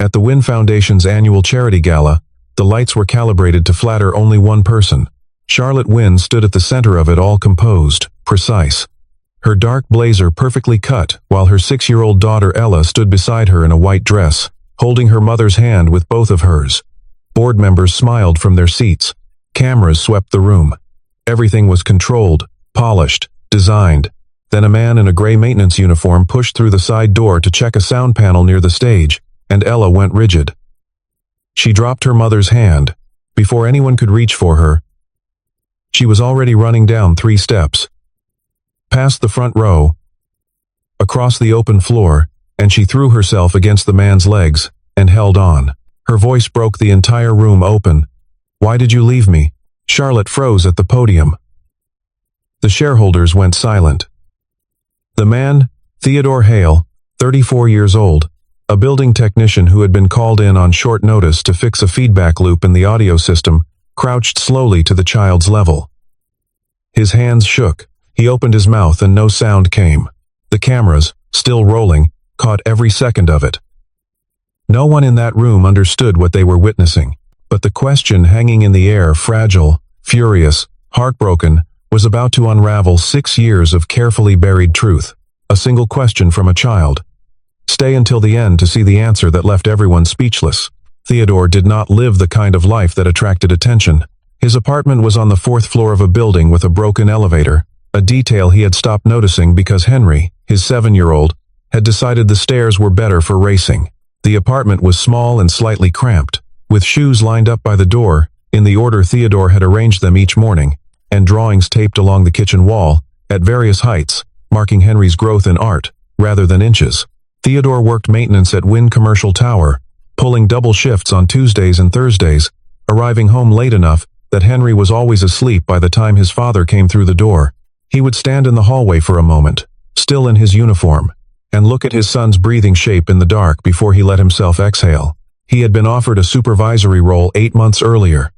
At the Wynn Foundation's annual charity gala, the lights were calibrated to flatter only one person. Charlotte Wynn stood at the center of it, all composed, precise. Her dark blazer perfectly cut, while her 6-year-old daughter Ella stood beside her in a white dress, holding her mother's hand with both of hers. Board members smiled from their seats. Cameras swept the room. Everything was controlled, polished, designed. Then a man in a gray maintenance uniform pushed through the side door to check a sound panel near the stage, and Ella went rigid. She dropped her mother's hand. Before anyone could reach for her, she was already running down 3 steps. Past the front row, across the open floor, and she threw herself against the man's legs, and held on. Her voice broke the entire room open. "Why did you leave me?" Charlotte froze at the podium. The shareholders went silent. The man, Theodore Hale, 34 years old, a building technician who had been called in on short notice to fix a feedback loop in the audio system, crouched slowly to the child's level. His hands shook. He opened his mouth and no sound came. The cameras, still rolling, caught every second of it. No one in that room understood what they were witnessing, but the question hanging in the air, fragile, furious, heartbroken, was about to unravel 6 years of carefully buried truth. A single question from a child. Stay until the end to see the answer that left everyone speechless. Theodore did not live the kind of life that attracted attention. His apartment was on the 4th floor of a building with a broken elevator, a detail he had stopped noticing because Henry, his 7-year-old, had decided the stairs were better for racing. The apartment was small and slightly cramped, with shoes lined up by the door, in the order Theodore had arranged them each morning, and drawings taped along the kitchen wall, at various heights, marking Henry's growth in art, rather than inches. Theodore worked maintenance at Wynn Commercial Tower, pulling double shifts on Tuesdays and Thursdays, arriving home late enough that Henry was always asleep by the time his father came through the door. He would stand in the hallway for a moment, still in his uniform, and look at his son's breathing shape in the dark before he let himself exhale. He had been offered a supervisory role 8 months earlier.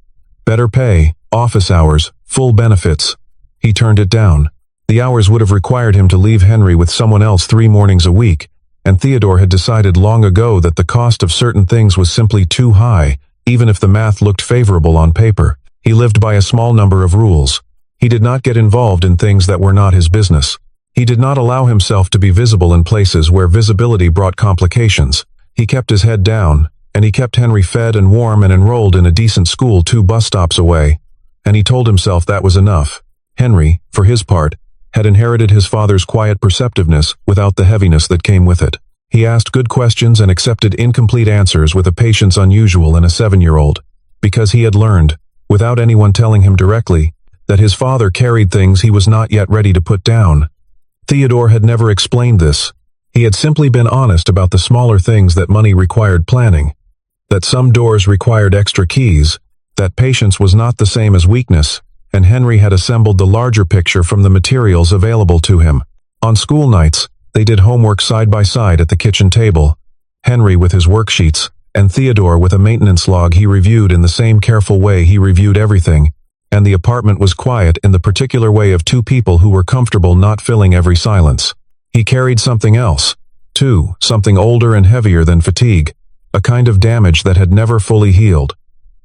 Better pay, office hours, full benefits. He turned it down. The hours would have required him to leave Henry with someone else 3 mornings a week, and Theodore had decided long ago that the cost of certain things was simply too high, even if the math looked favorable on paper. He lived by a small number of rules. He did not get involved in things that were not his business. He did not allow himself to be visible in places where visibility brought complications. He kept his head down, and he kept Henry fed and warm and enrolled in a decent school 2 bus stops away, and he told himself that was enough. Henry, for his part, had inherited his father's quiet perceptiveness without the heaviness that came with it. He asked good questions and accepted incomplete answers with a patience unusual in a 7-year-old, because he had learned, without anyone telling him directly, that his father carried things he was not yet ready to put down. Theodore had never explained this. He had simply been honest about the smaller things, that money required planning, that some doors required extra keys, that patience was not the same as weakness, and Henry had assembled the larger picture from the materials available to him. On school nights, they did homework side by side at the kitchen table, Henry with his worksheets, and Theodore with a maintenance log he reviewed in the same careful way he reviewed everything, and the apartment was quiet in the particular way of 2 people who were comfortable not filling every silence. He carried something else, too, something older and heavier than fatigue, a kind of damage that had never fully healed.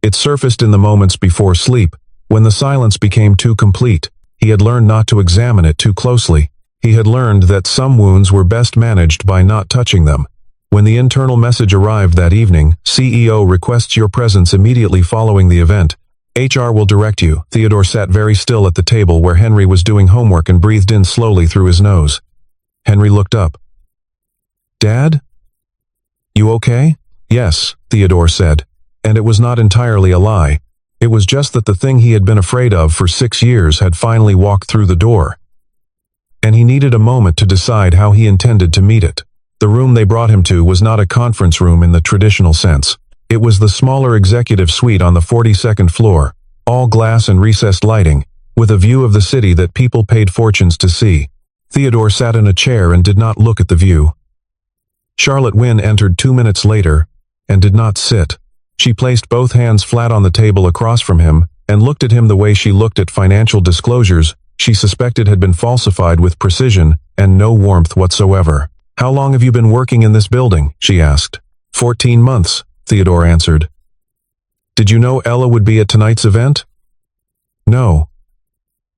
It surfaced in the moments before sleep, when the silence became too complete. He had learned not to examine it too closely. He had learned that some wounds were best managed by not touching them. When the internal message arrived that evening, CEO requests your presence immediately following the event. HR will direct you. Theodore sat very still at the table where Henry was doing homework and breathed in slowly through his nose. Henry looked up. "Dad? You okay?" "Yes," Theodore said, and it was not entirely a lie. It was just that the thing he had been afraid of for 6 years had finally walked through the door. And he needed a moment to decide how he intended to meet it. The room they brought him to was not a conference room in the traditional sense. It was the smaller executive suite on the 42nd floor, all glass and recessed lighting, with a view of the city that people paid fortunes to see. Theodore sat in a chair and did not look at the view. Charlotte Wynn entered 2 minutes later, and did not sit. She placed both hands flat on the table across from him, and looked at him the way she looked at financial disclosures she suspected had been falsified with precision and no warmth whatsoever. "How long have you been working in this building?" she asked. 14 months, Theodore answered. Did you know Ella would be at tonight's event? No.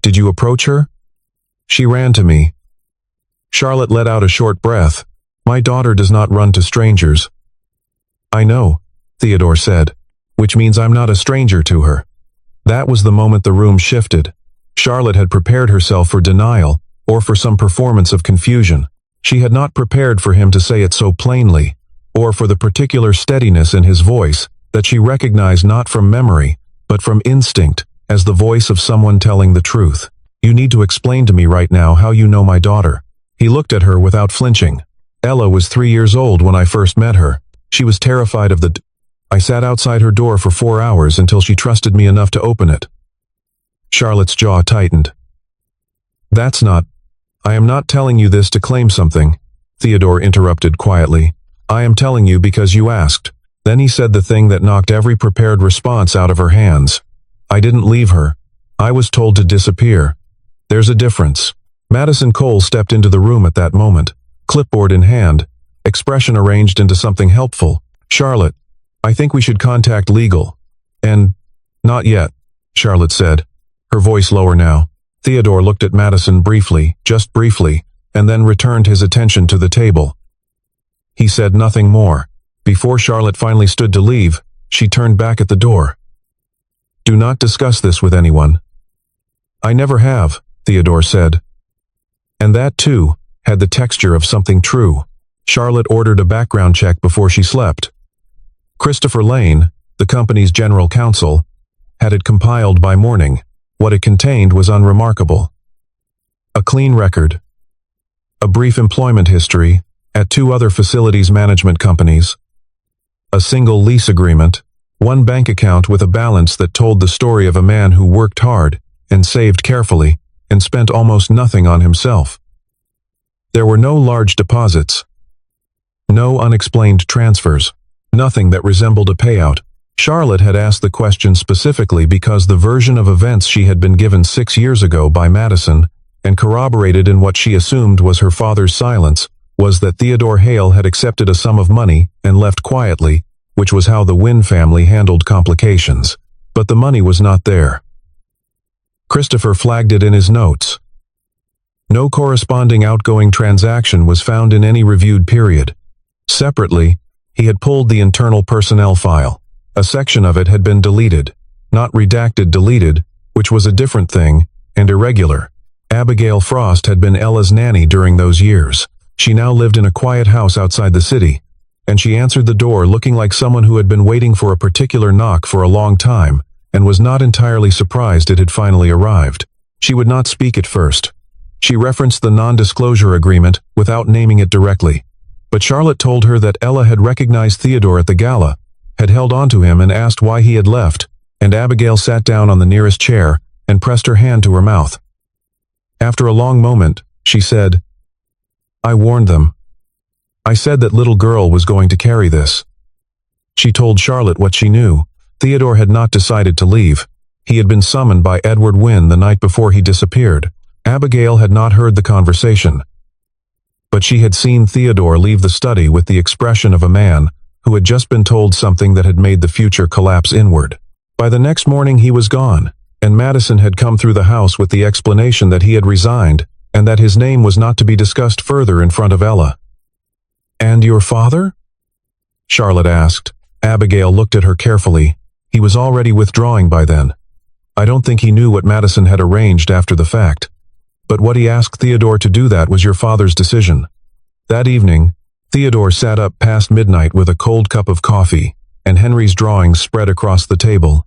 Did you approach her? She ran to me. Charlotte let out a short breath. My daughter does not run to strangers. I know, Theodore said, which means I'm not a stranger to her. That was the moment the room shifted. Charlotte had prepared herself for denial, or for some performance of confusion. She had not prepared for him to say it so plainly, or for the particular steadiness in his voice that she recognized not from memory, but from instinct, as the voice of someone telling the truth. You need to explain to me right now how you know my daughter. He looked at her without flinching. Ella was 3 years old when I first met her. She was terrified of I sat outside her door for 4 hours until she trusted me enough to open it. Charlotte's jaw tightened. I am not telling you this to claim something, Theodore interrupted quietly. I am telling you because you asked. Then he said the thing that knocked every prepared response out of her hands. I didn't leave her. I was told to disappear. There's a difference. Madison Cole stepped into the room at that moment, clipboard in hand, expression arranged into something helpful. Charlotte, I think we should contact legal. And, not yet, Charlotte said, her voice lower now. Theodore looked at Madison briefly, just briefly, and then returned his attention to the table. He said nothing more. Before Charlotte finally stood to leave, she turned back at the door. Do not discuss this with anyone. I never have, Theodore said. And that, too, had the texture of something true. Charlotte ordered a background check before she slept. Christopher Lane, the company's general counsel, had it compiled by morning. What it contained was unremarkable. A clean record. A brief employment history at 2 other facilities management companies. A single lease agreement. 1 bank account with a balance that told the story of a man who worked hard and saved carefully and spent almost nothing on himself. There were no large deposits. No unexplained transfers. Nothing that resembled a payout. Charlotte had asked the question specifically because the version of events she had been given 6 years ago by Madison, and corroborated in what she assumed was her father's silence, was that Theodore Hale had accepted a sum of money and left quietly, which was how the Wynn family handled complications. But the money was not there. Christopher flagged it in his notes. No corresponding outgoing transaction was found in any reviewed period. Separately, he had pulled the internal personnel file. A section of it had been deleted, not redacted deleted, which was a different thing, and irregular. Abigail Frost had been Ella's nanny during those years. She now lived in a quiet house outside the city, and she answered the door looking like someone who had been waiting for a particular knock for a long time, and was not entirely surprised it had finally arrived. She would not speak at first. She referenced the non-disclosure agreement without naming it directly. But Charlotte told her that Ella had recognized Theodore at the Gala, had held on to him and asked why he had left, and Abigail sat down on the nearest chair and pressed her hand to her mouth. After a long moment, she said, I warned them. I said that little girl was going to carry this. She told Charlotte what she knew. Theodore had not decided to leave. He had been summoned by Edward Wynn the night before he disappeared. Abigail had not heard the conversation. But she had seen Theodore leave the study with the expression of a man who had just been told something that had made the future collapse inward. By the next morning he was gone, and Madison had come through the house with the explanation that he had resigned, and that his name was not to be discussed further in front of Ella. And your father? Charlotte asked. Abigail looked at her carefully. He was already withdrawing by then. I don't think he knew what Madison had arranged after the fact. But what he asked Theodore to do that was your father's decision. That evening, Theodore sat up past midnight with a cold cup of coffee, and Henry's drawings spread across the table.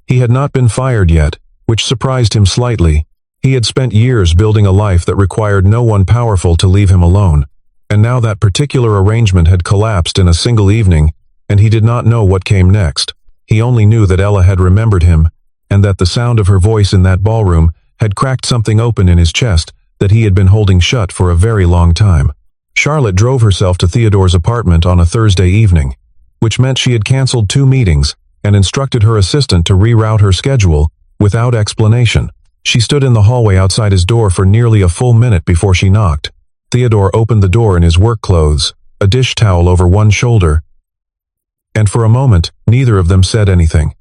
He had not been fired yet, which surprised him slightly. He had spent years building a life that required no one powerful to leave him alone, and now that particular arrangement had collapsed in a single evening, and he did not know what came next. He only knew that Ella had remembered him, and that the sound of her voice in that ballroom had cracked something open in his chest that he had been holding shut for a very long time. Charlotte drove herself to Theodore's apartment on a Thursday evening, which meant she had canceled 2 meetings and instructed her assistant to reroute her schedule without explanation. She stood in the hallway outside his door for nearly a full minute before she knocked. Theodore opened the door in his work clothes, a dish towel over one shoulder, and for a moment, neither of them said anything.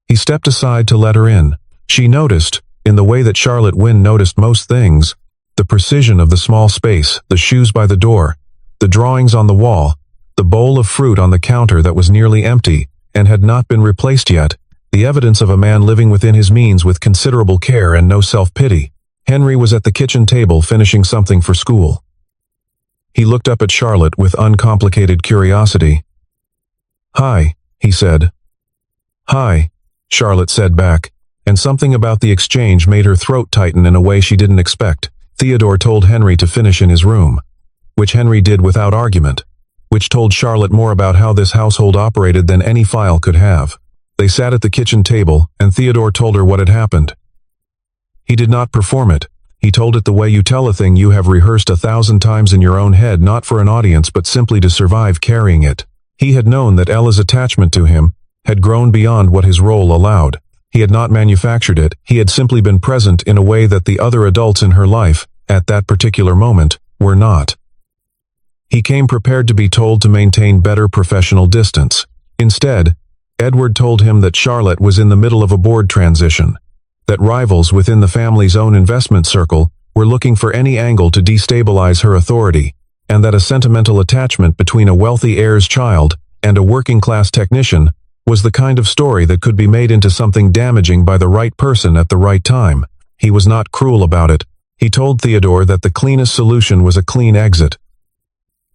He stepped aside to let her in. She noticed, in the way that Charlotte Wynne noticed most things, the precision of the small space, the shoes by the door, the drawings on the wall, the bowl of fruit on the counter that was nearly empty and had not been replaced yet, the evidence of a man living within his means with considerable care and no self-pity. Henry was at the kitchen table finishing something for school. He looked up at Charlotte with uncomplicated curiosity. "Hi," he said. "Hi," Charlotte said back, and something about the exchange made her throat tighten in a way she didn't expect. Theodore told Henry to finish in his room, which Henry did without argument, which told Charlotte more about how this household operated than any file could have. They sat at the kitchen table, and Theodore told her what had happened. He did not perform it. He told it the way you tell a thing you have rehearsed 1,000 times in your own head, not for an audience but simply to survive carrying it. He had known that Ella's attachment to him had grown beyond what his role allowed. He had not manufactured it, he had simply been present in a way that the other adults in her life, at that particular moment, were not. He came prepared to be told to maintain better professional distance. Instead, Edward told him that Charlotte was in the middle of a board transition, that rivals within the family's own investment circle were looking for any angle to destabilize her authority, and that a sentimental attachment between a wealthy heir's child and a working-class technician was the kind of story that could be made into something damaging by the right person at the right time. He was not cruel about it. He told Theodore that the cleanest solution was a clean exit,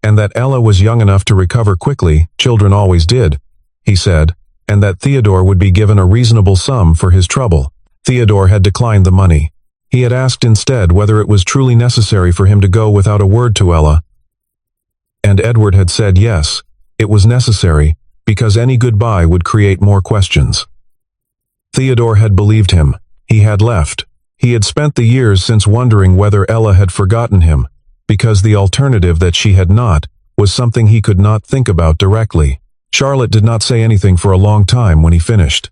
and that Ella was young enough to recover quickly, children always did, he said, and that Theodore would be given a reasonable sum for his trouble. Theodore had declined the money. He had asked instead whether it was truly necessary for him to go without a word to Ella, and Edward had said yes, it was necessary, because any goodbye would create more questions. Theodore had believed him. He had left. He had spent the years since wondering whether Ella had forgotten him, because the alternative that she had not was something he could not think about directly. Charlotte did not say anything for a long time when he finished.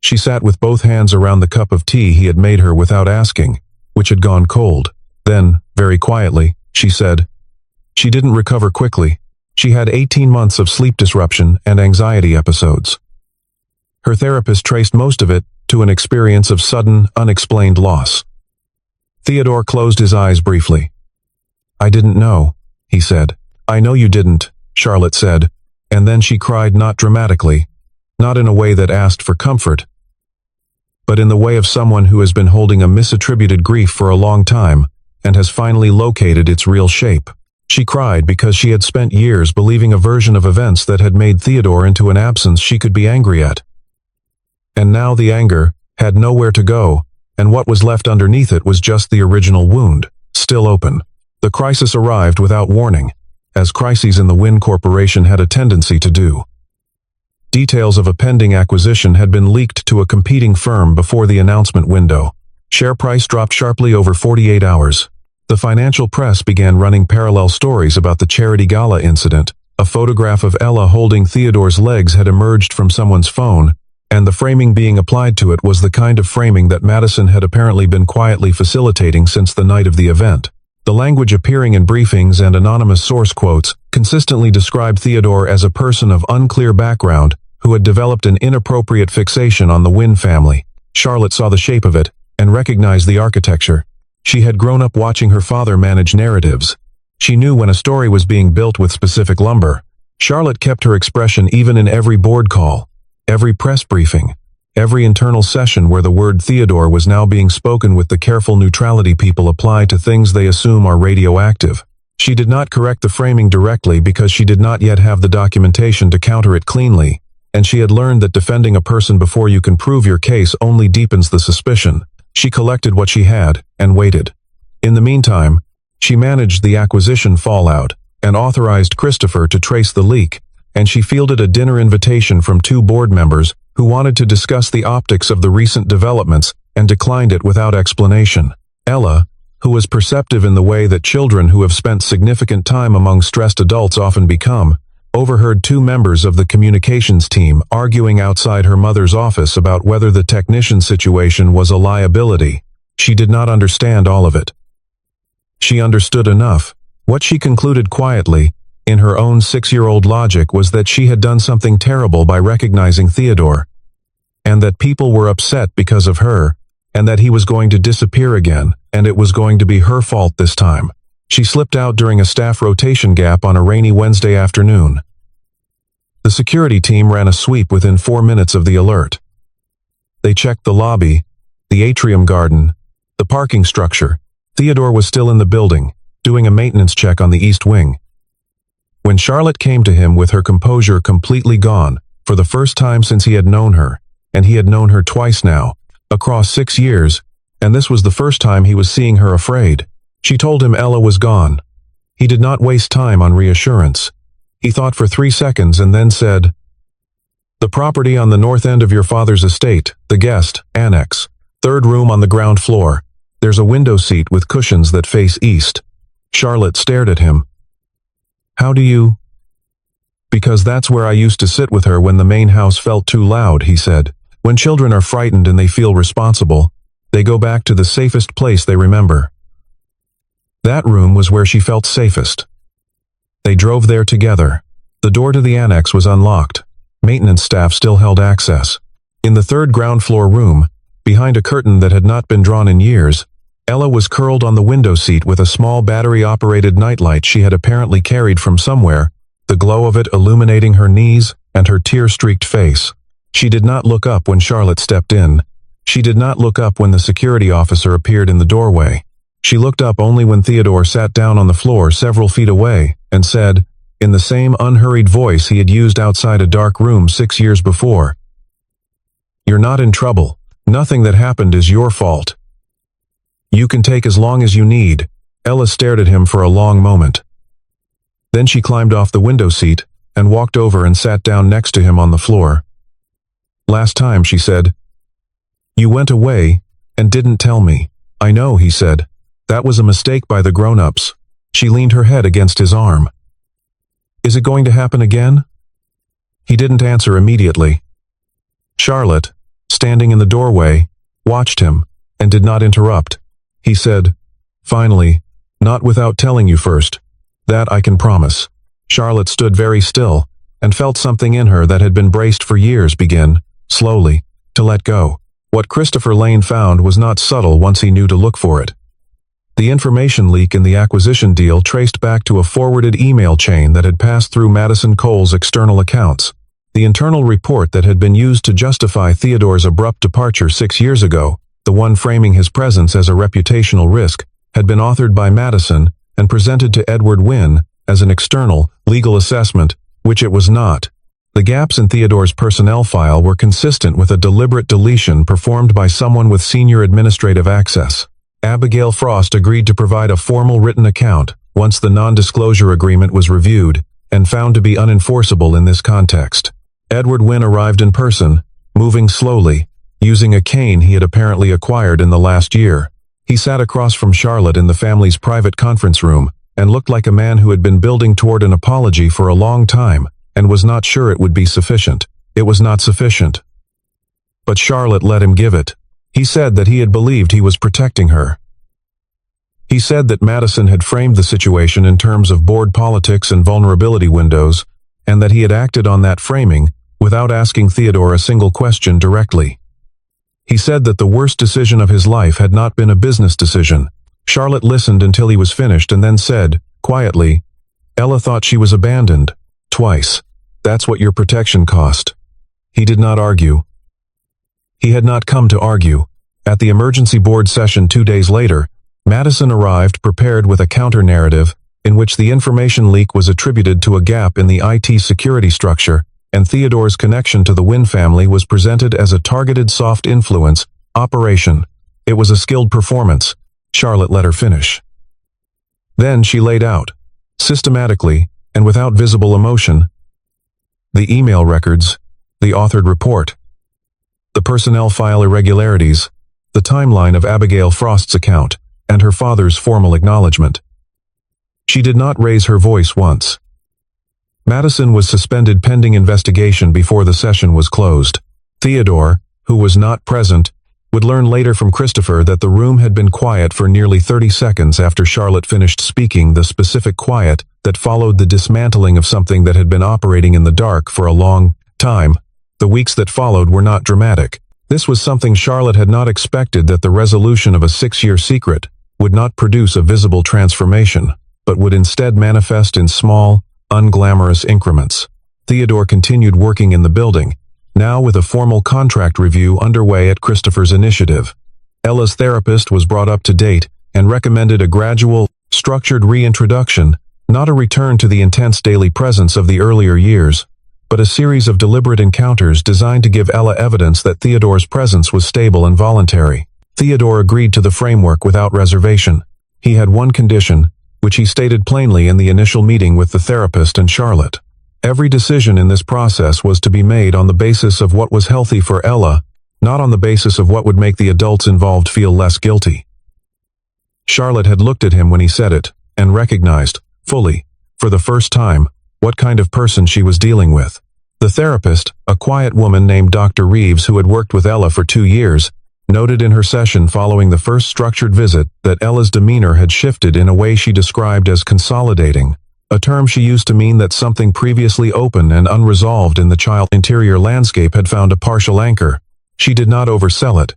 She sat with both hands around the cup of tea he had made her without asking, which had gone cold. Then, very quietly, she said, "She didn't recover quickly. She had 18 months of sleep disruption and anxiety episodes. Her therapist traced most of it to an experience of sudden, unexplained loss." Theodore closed his eyes briefly. "I didn't know," he said. "I know you didn't," Charlotte said, and then she cried, not dramatically, not in a way that asked for comfort, but in the way of someone who has been holding a misattributed grief for a long time and has finally located its real shape. She cried because she had spent years believing a version of events that had made Theodore into an absence she could be angry at. And now the anger had nowhere to go, and what was left underneath it was just the original wound, still open. The crisis arrived without warning, as crises in the Wynne Corporation had a tendency to do. Details of a pending acquisition had been leaked to a competing firm before the announcement window. Share price dropped sharply over 48 hours. The financial press began running parallel stories about the charity gala incident. A photograph of Ella holding Theodore's legs had emerged from someone's phone, and the framing being applied to it was the kind of framing that Madison had apparently been quietly facilitating since the night of the event. The language appearing in briefings and anonymous source quotes consistently described Theodore as a person of unclear background who had developed an inappropriate fixation on the Wynne family. Charlotte saw the shape of it and recognized the architecture. She had grown up watching her father manage narratives. She knew when a story was being built with specific lumber. Charlotte kept her expression even in every board call, every press briefing, every internal session where the word Theodore was now being spoken with the careful neutrality people apply to things they assume are radioactive. She did not correct the framing directly because she did not yet have the documentation to counter it cleanly, and she had learned that defending a person before you can prove your case only deepens the suspicion. She collected what she had, and waited. In the meantime, she managed the acquisition fallout, and authorized Christopher to trace the leak, and she fielded a dinner invitation from 2 board members who wanted to discuss the optics of the recent developments and declined it without explanation. Ella, who was perceptive in the way that children who have spent significant time among stressed adults often become, overheard 2 members of the communications team arguing outside her mother's office about whether the technician situation was a liability. She did not understand all of it. She understood enough, What she concluded quietly, in her own 6-year-old logic, was that she had done something terrible by recognizing Theodore, and that people were upset because of her, and that he was going to disappear again, and it was going to be her fault this time. She slipped out during a staff rotation gap on a rainy Wednesday afternoon. The security team ran a sweep within 4 minutes of the alert. They checked the lobby, the atrium garden, the parking structure. Theodore was still in the building, doing a maintenance check on the east wing. When Charlotte came to him with her composure completely gone, for the first time since he had known her, and he had known her twice now, across 6 years, and this was the first time he was seeing her afraid, she told him Ella was gone. He did not waste time on reassurance. He thought for 3 seconds and then said, "The property on the north end of your father's estate, the guest, Annex, 3rd room on the ground floor. There's a window seat with cushions that face east." Charlotte stared at him. "How do you?" "Because that's where I used to sit with her when the main house felt too loud," he said. "When children are frightened and they feel responsible, they go back to the safest place they remember." That room was where she felt safest. They drove there together. The door to the annex was unlocked. Maintenance staff still held access. In the 3rd ground floor room, behind a curtain that had not been drawn in years, Ella was curled on the window seat with a small battery-operated nightlight she had apparently carried from somewhere, the glow of it illuminating her knees and her tear-streaked face. She did not look up when Charlotte stepped in. She did not look up when the security officer appeared in the doorway. She looked up only when Theodore sat down on the floor several feet away and said, in the same unhurried voice he had used outside a dark room 6 years before, "You're not in trouble. Nothing that happened is your fault. You can take as long as you need." Ella stared at him for a long moment. Then she climbed off the window seat and walked over and sat down next to him on the floor. "Last time," she said, "you went away and didn't tell me." "I know," he said. "That was a mistake by the grown-ups." She leaned her head against his arm. "Is it going to happen again?" He didn't answer immediately. Charlotte, standing in the doorway, watched him and did not interrupt. He said, "Finally, not without telling you first. That I can promise." Charlotte stood very still and felt something in her that had been braced for years begin, slowly, to let go. What Christopher Lane found was not subtle once he knew to look for it. The information leak in the acquisition deal traced back to a forwarded email chain that had passed through Madison Cole's external accounts. The internal report that had been used to justify Theodore's abrupt departure 6 years ago, the one framing his presence as a reputational risk, had been authored by Madison and presented to Edward Wynne as an external, legal assessment, which it was not. The gaps in Theodore's personnel file were consistent with a deliberate deletion performed by someone with senior administrative access. Abigail Frost agreed to provide a formal written account once the non-disclosure agreement was reviewed and found to be unenforceable in this context. Edward Wynne arrived in person, moving slowly, using a cane he had apparently acquired in the last year. He sat across from Charlotte in the family's private conference room and looked like a man who had been building toward an apology for a long time and was not sure it would be sufficient. It was not sufficient. But Charlotte let him give it. He said that he had believed he was protecting her. He said that Madison had framed the situation in terms of board politics and vulnerability windows, and that he had acted on that framing without asking Theodore a single question directly. He said that the worst decision of his life had not been a business decision. Charlotte listened until he was finished and then said, quietly, "Ella thought she was abandoned. Twice. That's what your protection cost." He did not argue. He had not come to argue. At the emergency board session 2 days later, Madison arrived prepared with a counter-narrative in which the information leak was attributed to a gap in the IT security structure, and Theodore's connection to the Wynne family was presented as a targeted soft influence operation. It was a skilled performance. Charlotte let her finish. Then she laid out, systematically and without visible emotion, the email records, the authored report, the personnel file irregularities, the timeline of Abigail Frost's account, and her father's formal acknowledgement. She did not raise her voice once. Madison was suspended pending investigation before the session was closed. Theodore, who was not present, would learn later from Christopher that the room had been quiet for nearly 30 seconds after Charlotte finished speaking, the specific quiet that followed the dismantling of something that had been operating in the dark for a long time. The weeks that followed were not dramatic. This was something Charlotte had not expected, that the resolution of a 6-year secret would not produce a visible transformation, but would instead manifest in small, unglamorous increments. Theodore continued working in the building, now with a formal contract review underway at Christopher's initiative. Ella's therapist was brought up to date and recommended a gradual, structured reintroduction, not a return to the intense daily presence of the earlier years, but a series of deliberate encounters designed to give Ella evidence that Theodore's presence was stable and voluntary. Theodore agreed to the framework without reservation. He had one condition, which he stated plainly in the initial meeting with the therapist and Charlotte. Every decision in this process was to be made on the basis of what was healthy for Ella, not on the basis of what would make the adults involved feel less guilty. Charlotte had looked at him when he said it, and recognized, fully, for the first time, what kind of person she was dealing with. The therapist, a quiet woman named Dr. Reeves who had worked with Ella for 2 years, noted in her session following the first structured visit that Ella's demeanor had shifted in a way she described as consolidating, a term she used to mean that something previously open and unresolved in the child's interior landscape had found a partial anchor. She did not oversell it.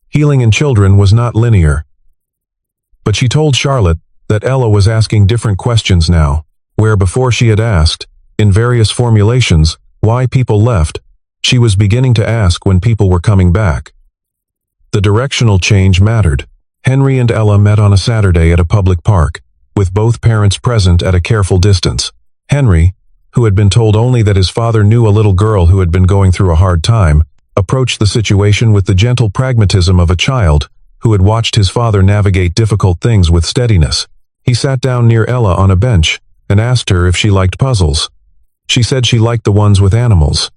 Healing in children was not linear. But she told Charlotte that Ella was asking different questions now, where before she had asked, in various formulations, why people left, she was beginning to ask when people were coming back. The directional change mattered. Henry and Ella met on a Saturday at a public park, with both parents present at a careful distance. Henry, who had been told only that his father knew a little girl who had been going through a hard time, approached the situation with the gentle pragmatism of a child who had watched his father navigate difficult things with steadiness. He sat down near Ella on a bench and asked her if she liked puzzles. She said she liked the ones with animals.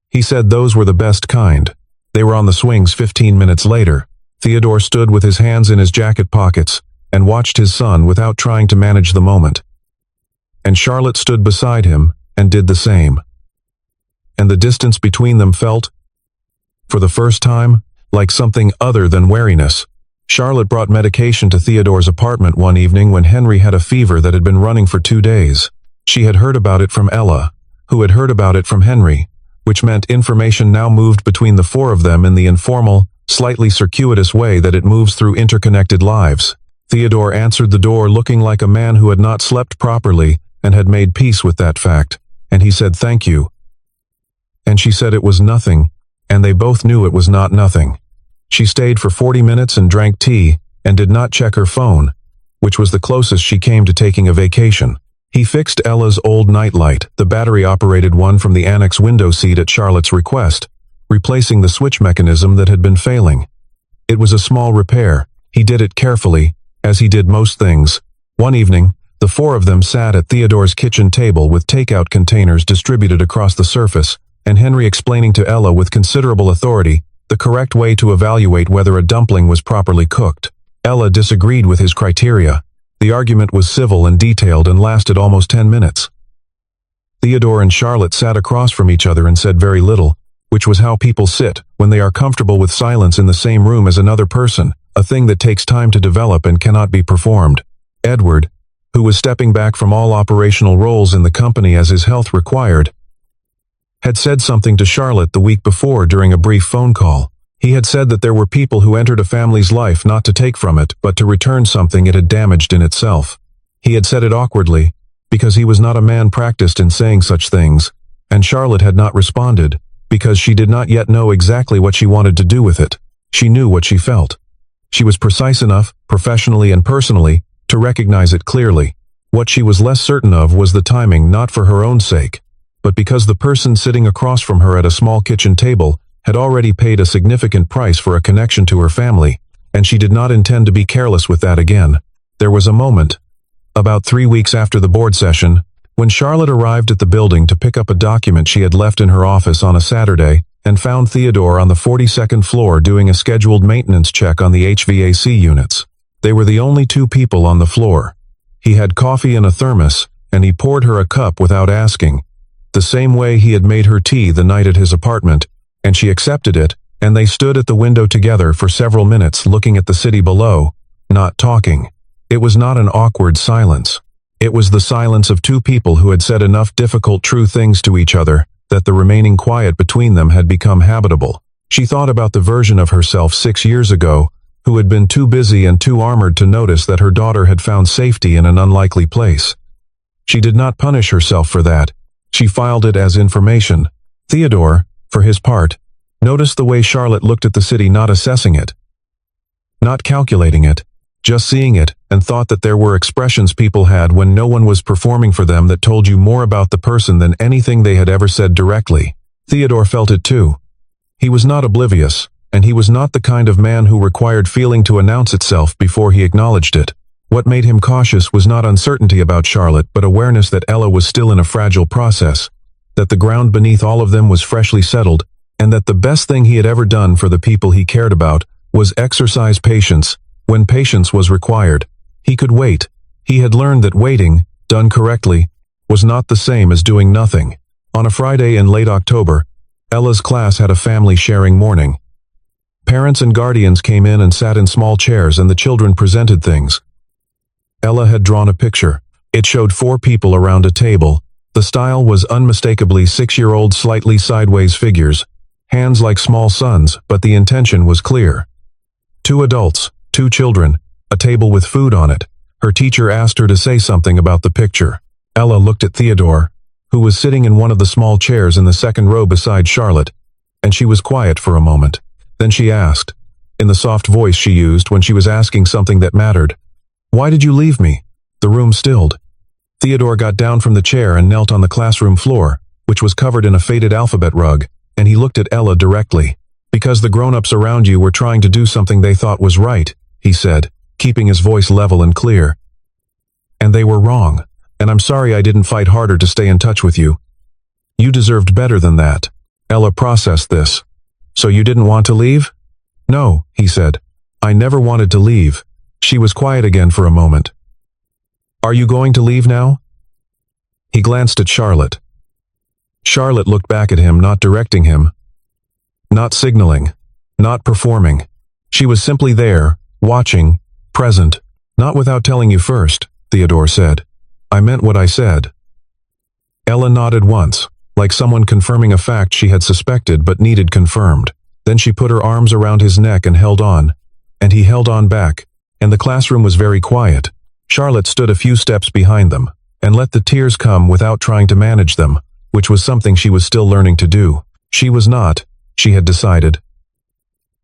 He said those were the best kind. They were on the swings 15 minutes later. Theodore stood with his hands in his jacket pockets and watched his son without trying to manage the moment. And Charlotte stood beside him and did the same. And the distance between them felt, for the first time, like something other than wariness. Charlotte brought medication to Theodore's apartment one evening when Henry had a fever that had been running for 2 days. She had heard about it from Ella, who had heard about it from Henry, which meant information now moved between the 4 of them in the informal, slightly circuitous way that it moves through interconnected lives. Theodore answered the door looking like a man who had not slept properly and had made peace with that fact, and he said thank you. And she said it was nothing, and they both knew it was not nothing. She stayed for 40 minutes and drank tea, and did not check her phone, which was the closest she came to taking a vacation. He fixed Ella's old nightlight, the battery-operated one from the Annex window seat at Charlotte's request, replacing the switch mechanism that had been failing. It was a small repair. He did it carefully, as he did most things. One evening, the 4 of them sat at Theodore's kitchen table with takeout containers distributed across the surface, and Henry explaining to Ella with considerable authority the correct way to evaluate whether a dumpling was properly cooked. Ella disagreed with his criteria. The argument was civil and detailed and lasted almost 10 minutes. Theodore and Charlotte sat across from each other and said very little, which was how people sit when they are comfortable with silence in the same room as another person, a thing that takes time to develop and cannot be performed. Edward, who was stepping back from all operational roles in the company as his health required, had said something to Charlotte the week before during a brief phone call. He had said that there were people who entered a family's life not to take from it, but to return something it had damaged in itself. He had said it awkwardly, because he was not a man practiced in saying such things, and Charlotte had not responded, because she did not yet know exactly what she wanted to do with it. She knew what she felt. She was precise enough, professionally and personally, to recognize it clearly. What she was less certain of was the timing, not for her own sake, but because the person sitting across from her at a small kitchen table had already paid a significant price for a connection to her family, and she did not intend to be careless with that again. There was a moment, about 3 weeks after the board session, when Charlotte arrived at the building to pick up a document she had left in her office on a Saturday, and found Theodore on the 42nd floor doing a scheduled maintenance check on the HVAC units. They were the only 2 people on the floor. He had coffee in a thermos, and he poured her a cup without asking, the same way he had made her tea the night at his apartment, and she accepted it and they stood at the window together for several minutes looking at the city below, not talking. It was not an awkward silence. It was the silence of two people who had said enough difficult true things to each other that the remaining quiet between them had become habitable. She thought about the version of herself 6 years ago, who had been too busy and too armored to notice that her daughter had found safety in an unlikely place. She did not punish herself for that. She filed it as information. Theodore, for his part, noticed the way Charlotte looked at the city, not assessing it, not calculating it, just seeing it, and thought that there were expressions people had when no one was performing for them that told you more about the person than anything they had ever said directly. Theodore felt it too. He was not oblivious, and he was not the kind of man who required feeling to announce itself before he acknowledged it. What made him cautious was not uncertainty about Charlotte, but awareness that Ella was still in a fragile process, that the ground beneath all of them was freshly settled, and that the best thing he had ever done for the people he cared about was exercise patience when patience was required. He could wait. He had learned that waiting, done correctly, was not the same as doing nothing. On a Friday in late October, Ella's class had a family-sharing morning. Parents and guardians came in and sat in small chairs, and the children presented things. Ella had drawn a picture. It showed 4 people around a table. The style was unmistakably 6-year-old slightly sideways figures, hands like small suns, but the intention was clear. 2 adults, 2 children, a table with food on it. Her teacher asked her to say something about the picture. Ella looked at Theodore, who was sitting in one of the small chairs in the second row beside Charlotte, and she was quiet for a moment. Then she asked, in the soft voice she used when she was asking something that mattered, "Why did you leave me?" The room stilled. Theodore got down from the chair and knelt on the classroom floor, which was covered in a faded alphabet rug, and he looked at Ella directly. "Because the grown-ups around you were trying to do something they thought was right," he said, keeping his voice level and clear. "And they were wrong, and I'm sorry I didn't fight harder to stay in touch with you. You deserved better than that." Ella processed this. "So you didn't want to leave?" "No," he said. "I never wanted to leave." She was quiet again for a moment. "Are you going to leave now?" He glanced at Charlotte. Charlotte looked back at him, not directing him, not signaling, not performing. She was simply there, watching, present. "Not without telling you first," Theodore said. "I meant what I said." Ella nodded once, like someone confirming a fact she had suspected but needed confirmed. Then she put her arms around his neck and held on, and he held on back, and the classroom was very quiet. Charlotte stood a few steps behind them, and let the tears come without trying to manage them, which was something she was still learning to do. She was not, she had decided,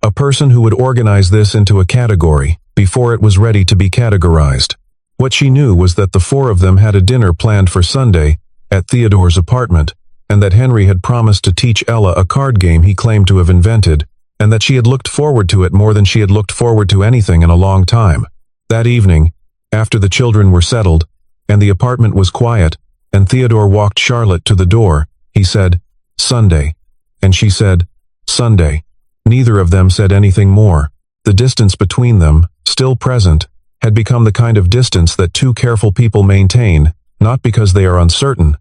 a person who would organize this into a category before it was ready to be categorized. What she knew was that the 4 of them had a dinner planned for Sunday at Theodore's apartment, and that Henry had promised to teach Ella a card game he claimed to have invented, and that she had looked forward to it more than she had looked forward to anything in a long time. That evening, after the children were settled, and the apartment was quiet, and Theodore walked Charlotte to the door, he said, "Sunday." And she said, "Sunday." Neither of them said anything more. The distance between them, still present, had become the kind of distance that 2 careful people maintain, not because they are uncertain,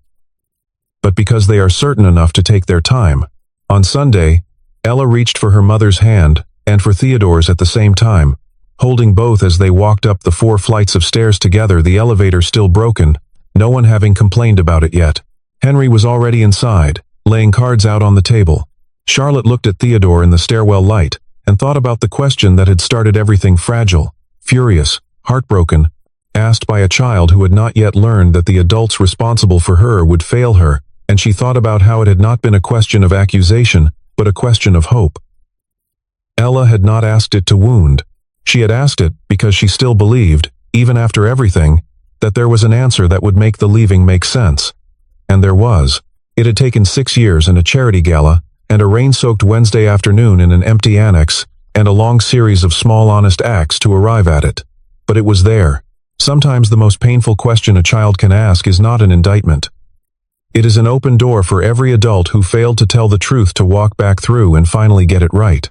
but because they are certain enough to take their time. On Sunday, Ella reached for her mother's hand, and for Theodore's at the same time, holding both as they walked up the 4 flights of stairs together, the elevator still broken, no one having complained about it yet. Henry was already inside, laying cards out on the table. Charlotte looked at Theodore in the stairwell light, and thought about the question that had started everything: fragile, furious, heartbroken, asked by a child who had not yet learned that the adults responsible for her would fail her, and she thought about how it had not been a question of accusation, but a question of hope. Ella had not asked it to wound. She had asked it because she still believed, even after everything, that there was an answer that would make the leaving make sense. And there was. It had taken 6 years and a charity gala, and a rain-soaked Wednesday afternoon in an empty annex, and a long series of small honest acts to arrive at it. But it was there. Sometimes the most painful question a child can ask is not an indictment. It is an open door for every adult who failed to tell the truth to walk back through and finally get it right.